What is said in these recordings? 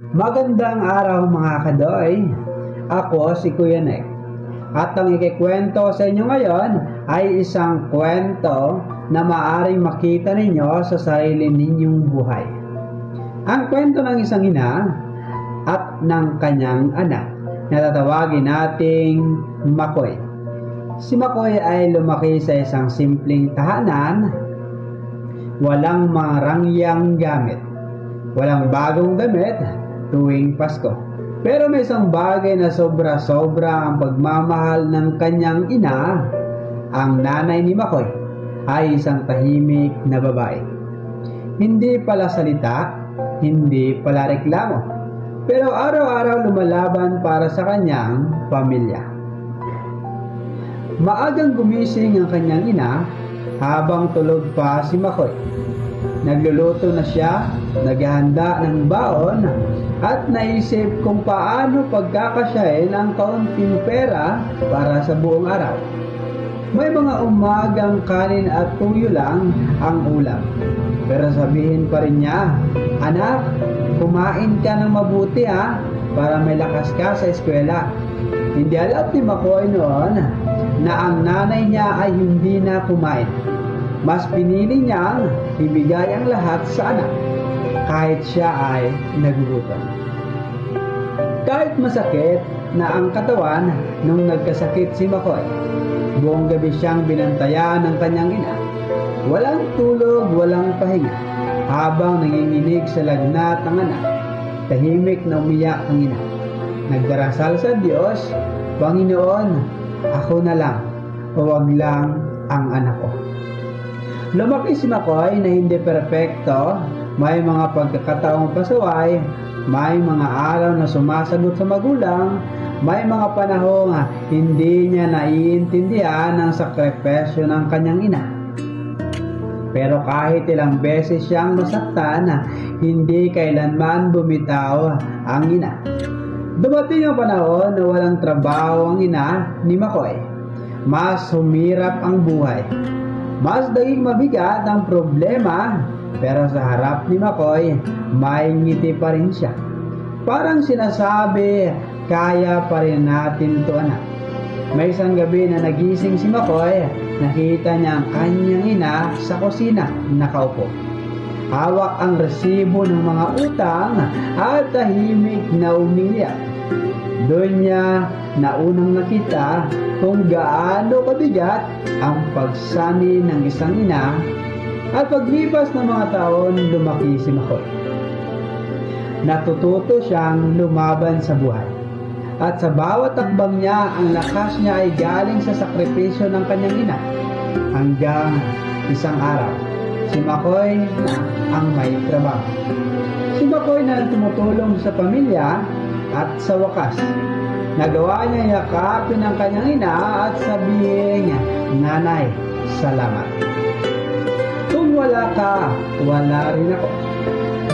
Magandang araw mga kadoy. Ako si Kuya Nek. At ang ikikwento sa inyo ngayon ay isang kwento na maaaring makita ninyo sa sarili ninyong buhay. Ang kwento ng isang ina at ng kanyang anak na tatawagin nating Makoy. Si Makoy ay lumaki sa isang simpleng tahanan, walang marangyang gamit, walang bagong damit tuwing Pasko. Pero may isang bagay na sobra-sobra ang pagmamahal ng kanyang ina. Ang nanay ni Makoy ay isang tahimik na babae. Hindi pala salita, hindi pala reklamo, pero araw-araw lumalaban para sa kanyang pamilya. Maagang gumising ang kanyang ina habang tulog pa si Makoy. Nagluluto na siya, naghahanda ng baon, at naisip kung paano pagkakasyahin ang kaunting pera para sa buong araw. May mga umagang kanin at tuyo lang ang ulam. Pero sabihin pa rin niya, "Anak, kumain ka ng mabuti para may lakas ka sa eskwela." Hindi alam ni Makoy noon na ang nanay niya ay hindi na kumain. Mas pinili niyang ibigay ang lahat sa anak, kahit siya ay nagugutom. Kahit masakit na ang katawan nung nagkasakit si Makoy, buong gabi siyang binantayan ng kanyang ina. Walang tulog, walang pahinga, habang nanginginig sa lagnat ang anak. Tahimik na umiyak ang ina. Nagdarasal sa Diyos, "Panginoon, ako na lang, o wag lang ang anak ko." Lumaki si Makoy na hindi perpekto. May mga pagkakataong pasaway, may mga araw na sumasagot sa magulang, may mga panahong hindi niya naiintindihan ang sakripisyo ng kanyang ina. Pero kahit ilang beses siyang masaktan, hindi kailanman bumitaw ang ina. Dumating ang panahon na walang trabaho ang ina ni Makoy. Mas humirap ang buhay. Mas naging mabigat ang problema, pero sa harap ni Makoy, may ngiti pa rin siya. Parang sinasabi, "Kaya pa rin natin to, anak." May isang gabi na nagising si Makoy, nakita niya ang kanyang ina sa kusina, nakaupo. Hawak ang resibo ng mga utang at tahimik na umiiyak. Doon niya naunang nakita kung gaano kabigat ang pagsani ng isang ina, at paglipas ng mga taon, lumaki si Makoy. Natututo siyang lumaban sa buhay. At sa bawat takbang niya, ang lakas niya ay galing sa sakripisyo ng kanyang ina. Hanggang isang araw, si Makoy na ang may trabaho. Si Makoy na tumutulong sa pamilya, at sa wakas, nagawa niya yakapin ang kanyang ina at sabihin, "Nanay, salamat. Kung wala ka, wala rin ako."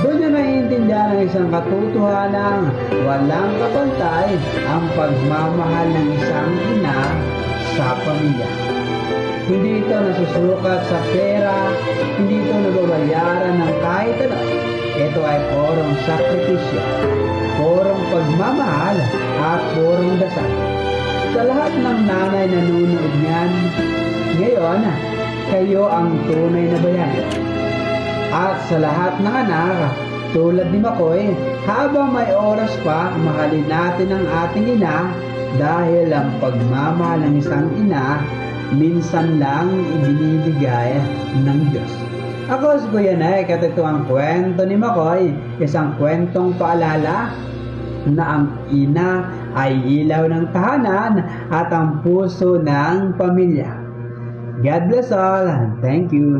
Doon niya naiintindihan ang isang katotohanan, walang kapantay ang pagmamahal ng isang ina sa pamilya. Hindi ito nasusukat sa pera, hindi ito nababayaran ng kahit ano. Ito ay purong sakripisyo, purong pagmamahal at purong dasal. Sa lahat ng nanay na nanonood niyan, ngayon, kayo ang tunay na bayani. At sa lahat ng anak, tulad ni Makoy, habang may oras pa, mahalin natin ang ating ina, dahil ang pagmamahal ng isang ina, minsan lang ibinibigay ng Diyos. Ako si Kuya Nek, at ito ang kwento ni Makoy, isang kwentong paalala na ang ina ay ilaw ng tahanan at ang puso ng pamilya. God bless all, and thank you.